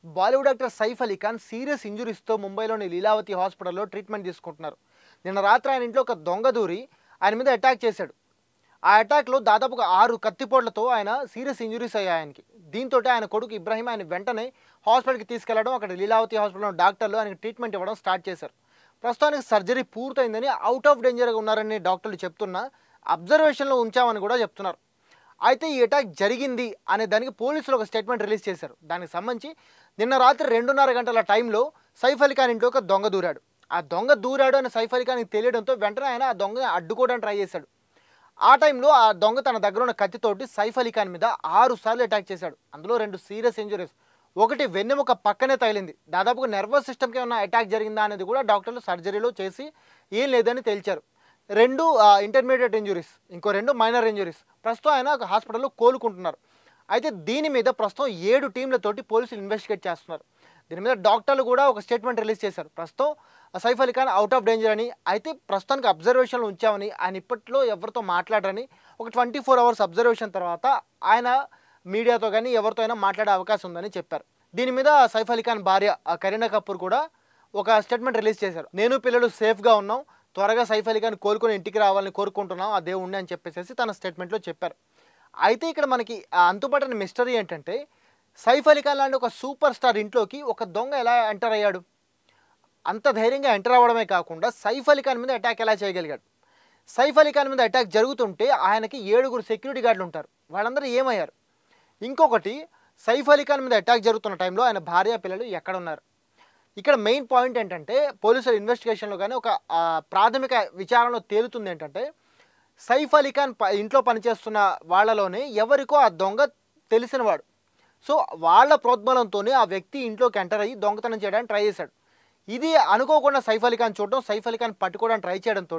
Bollywood actor Saif Ali Khan serious ఇంజురీస్తో ముంబైలోని లీలావతి హాస్పిటల్లో treatment తీసుకుంటున్నారు. నిన్న రాత్రి ఆయన ఇంట్లో ఒక దొంగ దూరి ఆయన మీద అటాక్ చేశాడు. ఆ అటాక్లో దాదాపుగా 6 కత్తిపోట్లతో ఆయన సీరియస్ ఇంజురీస్ అయ్యాయి ఆయనకి. దీంతో ఆయన కొడుకు ఇబ్రాహీం ఆయన వెంటనే హాస్పిటల్కి తీసుకెళ్లడం, అక్కడ లీలావతి హాస్పిటల్లో డాక్టర్లు ఆయనకి ట్రీట్మెంట్ ఇవ్వడం స్టార్ట్ చేశారు. ప్రస్తుతానికి సర్జరీ పూర్తయిందని, అవుట్ ఆఫ్ డేంజర్గా ఉన్నారని డాక్టర్లు చెప్తున్నా అబ్జర్వేషన్లో ఉంచామని కూడా చెప్తున్నారు. అయితే ఈ అటాక్ జరిగింది అనే దానికి పోలీసులు ఒక స్టేట్మెంట్ రిలీజ్ చేశారు. దానికి సంబంధించి నిన్న రాత్రి 2:30 గంటల టైంలో సైఫ్ అలీ ఖాన్ ఇంట్లో ఒక దొంగ దూరాడు. ఆ దొంగ దూరాడు అని సైఫ్ అలీ ఖాన్కి తెలియడంతో వెంటనే ఆయన ఆ దొంగని అడ్డుకోవడానికి ట్రై చేశాడు. ఆ టైంలో ఆ దొంగ తన దగ్గర ఉన్న కత్తితోటి సైఫ్ అలీ ఖాన్ మీద 6 సార్లు అటాక్ చేశాడు. అందులో 2 సీరియస్ ఇంజురీస్, ఒకటి వెన్నెముక పక్కనే తగిలింది. దాదాపుగా నర్వస్ సిస్టమ్కి ఏమైనా అటాక్ జరిగిందా అనేది కూడా డాక్టర్లు సర్జరీలో చేసి ఏం లేదని తేల్చారు. 2 ఇంటర్మీడియట్ ఇంజురీస్, ఇంకో 2 మైనర్ ఇంజురీస్. ప్రస్తుతం ఆయన ఒక హాస్పిటల్లో కోలుకుంటున్నారు. అయితే దీని మీద ప్రస్తుతం 7 టీంలతోటి పోలీసులు ఇన్వెస్టిగేట్ చేస్తున్నారు. దీని మీద డాక్టర్లు కూడా ఒక స్టేట్మెంట్ రిలీజ్ చేశారు. ప్రస్తుతం Saif Ali Khan out of danger అని, అయితే ప్రస్తుతానికి అబ్జర్వేషన్లో ఉంచామని, ఆయన ఇప్పట్లో ఎవరితో మాట్లాడరని, ఒక 24 అవర్స్ అబ్జర్వేషన్ తర్వాత ఆయన మీడియాతో కానీ ఎవరితో అయినా మాట్లాడే అవకాశం ఉందని చెప్పారు. దీని మీద సైఫ్ అలీ ఖాన్ భార్య కరీనా కపూర్ కూడా ఒక స్టేట్మెంట్ రిలీజ్ చేశారు. నేను పిల్లలు సేఫ్గా ఉన్నాం, త్వరగా సైఫ్ అలీ ఖాన్ కోలుకొని ఇంటికి రావాలని కోరుకుంటున్నాం ఆ దేవుణ్ణి అని చెప్పేసి తన స్టేట్మెంట్లో చెప్పారు. అయితే ఇక్కడ మనకి అంతుపట్టని మిస్టరీ ఏంటంటే, సైఫ్ అలీ ఖాన్ లాంటి ఒక సూపర్ స్టార్ ఇంట్లోకి ఒక దొంగ ఎలా ఎంటర్ అయ్యాడు? అంత ధైర్యంగా ఎంటర్ అవ్వడమే కాకుండా సైఫ్ అలీ ఖాన్ మీద అటాక్ ఎలా చేయగలిగాడు? సైఫ్ అలీ ఖాన్ మీద అటాక్ జరుగుతుంటే ఆయనకి 7 సెక్యూరిటీ గార్డులు ఉంటారు. వాళ్ళందరూ ఏమయ్యారు? ఇంకొకటి, సైఫ్ అలీ ఖాన్ మీద అటాక్ జరుగుతున్న టైంలో ఆయన భార్య పిల్లలు ఎక్కడ ఉన్నారు? ఇక్కడ మెయిన్ పాయింట్ ఏంటంటే, పోలీసుల ఇన్వెస్టిగేషన్లో కానీ ఒక ప్రాథమిక విచారణలో తేలుతుంది ఏంటంటే, సైఫ్ అలీ ఖాన్ ఇంట్లో పనిచేస్తున్న వాళ్ళలోనే ఎవరికో ఆ దొంగ తెలిసినవాడు. సో వాళ్ళ ప్రోద్బలంతోనే ఆ వ్యక్తి ఇంట్లోకి ఎంటర్ అయ్యి దొంగతనం చేయడానికి ట్రై చేశాడు. ఇది అనుకోకుండా సైఫ్ అలీ ఖాన్ చూడడం, సైఫ్ అలీ ఖాన్ పట్టుకోవడానికి ట్రై చేయడంతో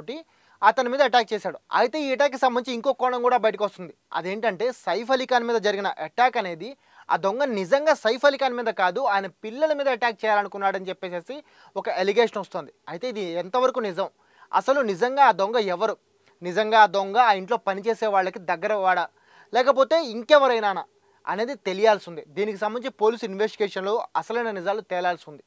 అతని మీద అటాక్ చేశాడు. అయితే ఈ అటాక్కి సంబంధించి ఇంకో కోణం కూడా బయటకు వస్తుంది. అదేంటంటే, సైఫ్ అలీ ఖాన్ మీద జరిగిన అటాక్ అనేది ఆ దొంగ నిజంగా సైఫ్ అలీ ఖాన్ మీద కాదు, ఆయన పిల్లల మీద అటాక్ చేయాలనుకున్నాడని చెప్పేసి ఒక ఎలిగేషన్ వస్తుంది. అయితే ఇది ఎంతవరకు నిజం? అసలు నిజంగా ఆ దొంగ ఎవరు? నిజంగా ఆ దొంగ ఆ ఇంట్లో పనిచేసే వాళ్ళకి దగ్గర వాడా, లేకపోతే ఇంకెవరైనా అనేది తెలియాల్సి ఉంది. దీనికి సంబంధించి పోలీసు ఇన్వెస్టిగేషన్లో అసలైన నిజాలు తేలాల్సి ఉంది.